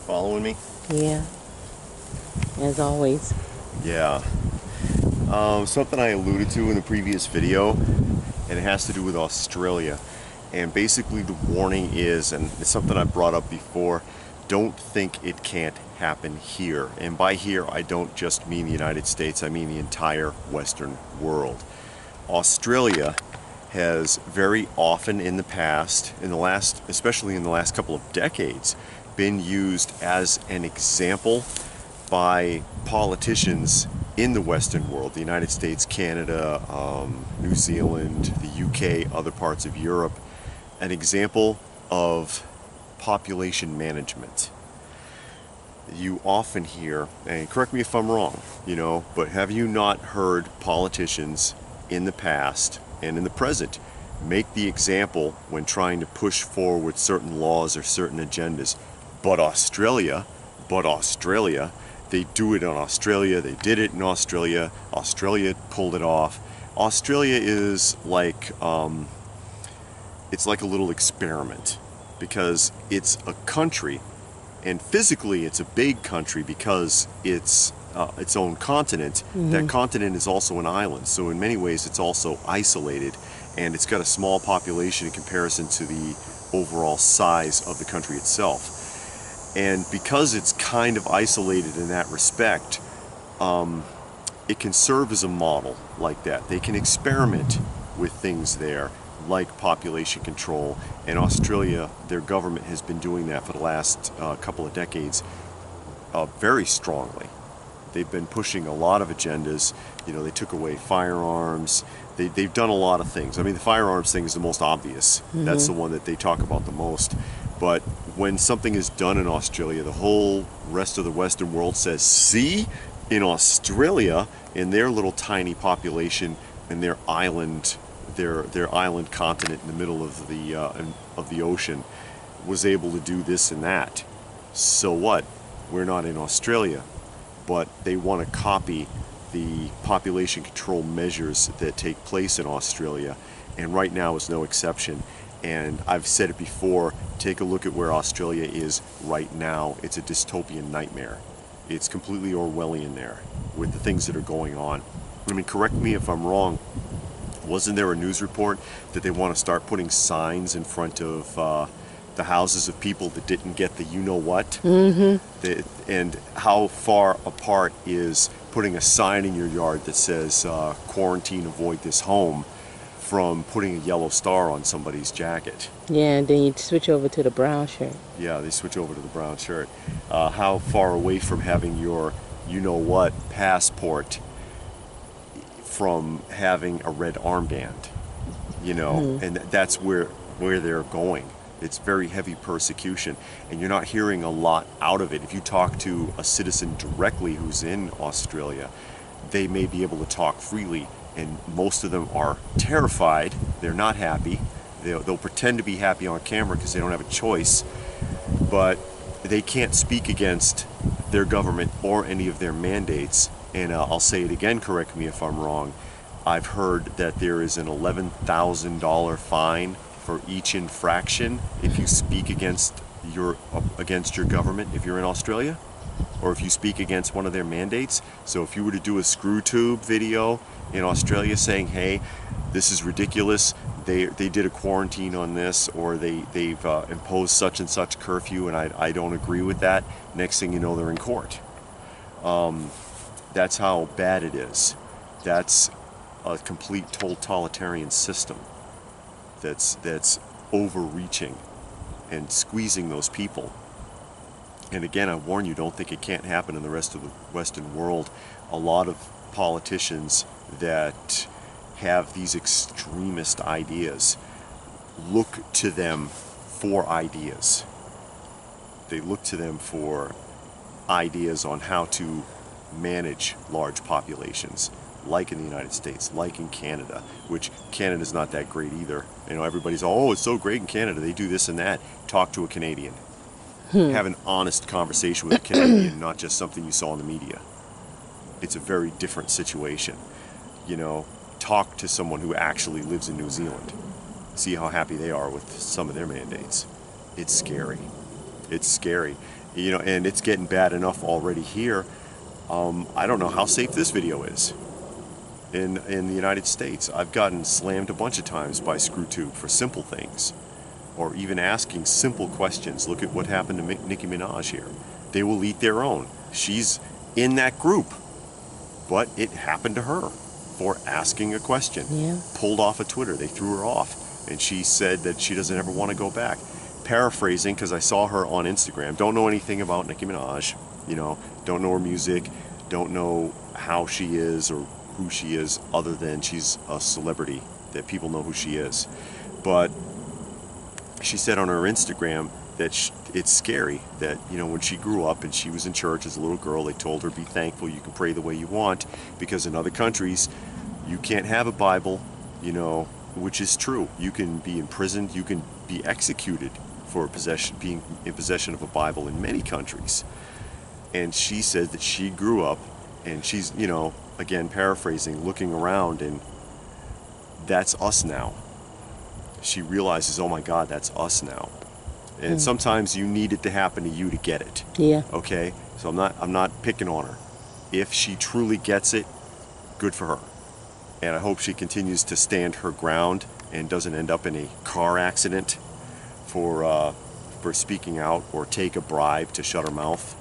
following me? Yeah, as always. Yeah. Something I alluded to in the previous video, and it has to do with Australia. And basically the warning is, and it's something I brought up before, don't think it can't happen here. And by here, I don't just mean the United States, I mean the entire Western world. Australia has very often in the past, especially in the last couple of decades, been used as an example by politicians in the Western world, the United States, Canada, New Zealand, the UK, other parts of Europe, an example of population management. You often hear, and correct me if I'm wrong, but have you not heard politicians in the past and in the present make the example when trying to push forward certain laws or certain agendas? But Australia, they do it in Australia, they did it in Australia, Australia pulled it off. Australia is like, it's like a little experiment because it's a country, and physically it's a big country because it's its own continent. Mm-hmm. That continent is also an island, so in many ways it's also isolated, and it's got a small population in comparison to the overall size of the country itself. And because it's kind of isolated in that respect, it can serve as a model like that. They can experiment with things there, like population control. And Australia, their government has been doing that for the last couple of decades very strongly. They've been pushing a lot of agendas. They took away firearms. They've done a lot of things. I mean, the firearms thing is the most obvious. Mm-hmm. That's the one that they talk about the most. But when something is done in Australia, the whole rest of the Western world says, see, in Australia, in their little tiny population, in their island, their island continent in the middle of the ocean, was able to do this and that. So what? We're not in Australia, but they want to copy the population control measures that take place in Australia, and right now is no exception. And I've said it before, take a look at where Australia is right now. It's a dystopian nightmare. It's completely Orwellian there with the things that are going on. I mean, correct me if I'm wrong, wasn't there a news report that they want to start putting signs in front of the houses of people that didn't get the you-know-what? Mm-hmm. And how far apart is putting a sign in your yard that says, quarantine, avoid this home, from putting a yellow star on somebody's jacket? Yeah, and then you switch over to the brown shirt. Yeah, they switch over to the brown shirt. How far away from having your you-know-what passport from having a red armband, and that's where they're going. It's very heavy persecution, and you're not hearing a lot out of it. If you talk to a citizen directly who's in Australia, they may be able to talk freely, and most of them are terrified. They're not happy. They'll pretend to be happy on camera because they don't have a choice, but they can't speak against their government or any of their mandates. And I'll say it again, correct me if I'm wrong, I've heard that there is an $11,000 fine for each infraction if you speak against your government if you're in Australia, or if you speak against one of their mandates. So if you were to do a screw tube video in Australia saying, hey, this is ridiculous, they did a quarantine on this, or they've imposed such and such curfew and I don't agree with that, next thing you know, they're in court. That's how bad it is. That's a complete totalitarian system that's overreaching and squeezing those people. And again, I warn you, don't think it can't happen in the rest of the Western world. A lot of politicians that have these extremist ideas look to them for ideas. They look to them for ideas on how to manage large populations, like in the United States, like in Canada, which Canada's not that great either. Everybody's, oh, it's so great in Canada, they do this and that. Talk to a Canadian. Have an honest conversation with a Canadian, not just something you saw in the media. It's a very different situation. Talk to someone who actually lives in New Zealand. See how happy they are with some of their mandates. It's scary. It's scary. You know, and it's getting bad enough already here. I don't know how safe this video is in the United States. I've gotten slammed a bunch of times by ScrewTube for simple things, or even asking simple questions. Look at what happened to Nicki Minaj here. They will eat their own. She's in that group, but it happened to her for asking a question. Yeah. Pulled off of Twitter. They threw her off, and she said that she doesn't ever want to go back. Paraphrasing, because I saw her on Instagram. Don't know anything about Nicki Minaj. You know, don't know her music. Don't know how she is or who she is, other than she's a celebrity that people know who she is. But she said on her Instagram that it's scary that, you know, when she grew up and she was in church as a little girl, they told her, be thankful, you can pray the way you want, because in other countries you can't have a Bible, you know, which is true. You can be imprisoned, you can be executed for being in possession of a Bible in many countries. And she said that she grew up, and she's, you know, again paraphrasing, looking around, and that's us now. She realizes, oh my God, that's us now. And sometimes you need it to happen to you to get it. Yeah. Okay? So I'm not picking on her. If she truly gets it, good for her. And I hope she continues to stand her ground and doesn't end up in a car accident for speaking out, or take a bribe to shut her mouth.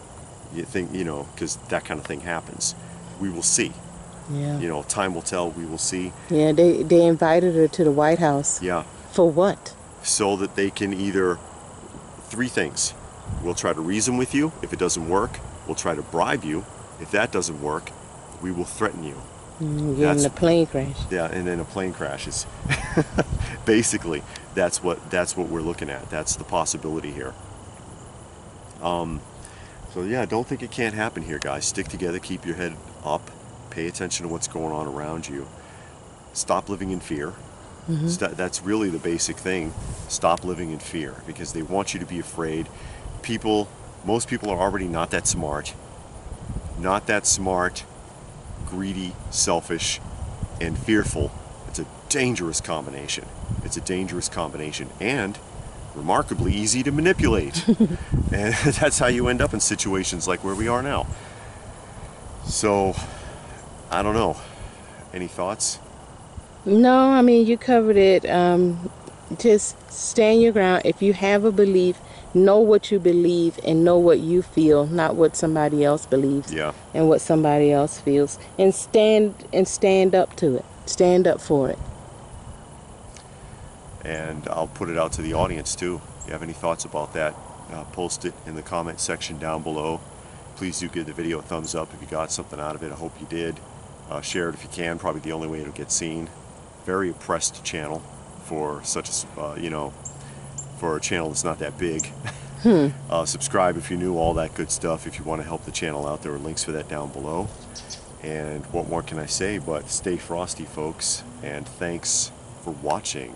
You think, you know, because that kind of thing happens. We will see. Yeah. You know, time will tell. We will see. Yeah, they invited her to the White House. Yeah. For what? So that they can either, three things. We'll try to reason with you. If it doesn't work, we'll try to bribe you. If that doesn't work, we will threaten you. Get in a plane crash. Yeah, and then a plane crashes. Basically, that's what we're looking at. That's the possibility here. So yeah, don't think it can't happen here, guys. Stick together, keep your head up, pay attention to what's going on around you. Stop living in fear. That's really the basic thing. Stop living in fear, because they want you to be afraid. Most people are already not that smart. Not that smart, greedy, selfish, and fearful. It's a dangerous combination. It's a dangerous combination, and remarkably easy to manipulate. And that's how you end up in situations like where we are now. So, I don't know. Any thoughts? No, I mean, you covered it. Just stand your ground. If you have a belief, know what you believe and know what you feel, not what somebody else believes. Yeah. And what somebody else feels. And stand up to it. Stand up for it. And I'll put it out to the audience too. If you have any thoughts about that, post it in the comment section down below. Please do give the video a thumbs up if you got something out of it. I hope you did. Share it if you can. Probably the only way it'll get seen. Very oppressed channel for such a, you know, for a channel that's not that big. Subscribe if you're new, all that good stuff. If you want to help the channel out, there are links for that down below. And what more can I say but stay frosty, folks, and thanks for watching.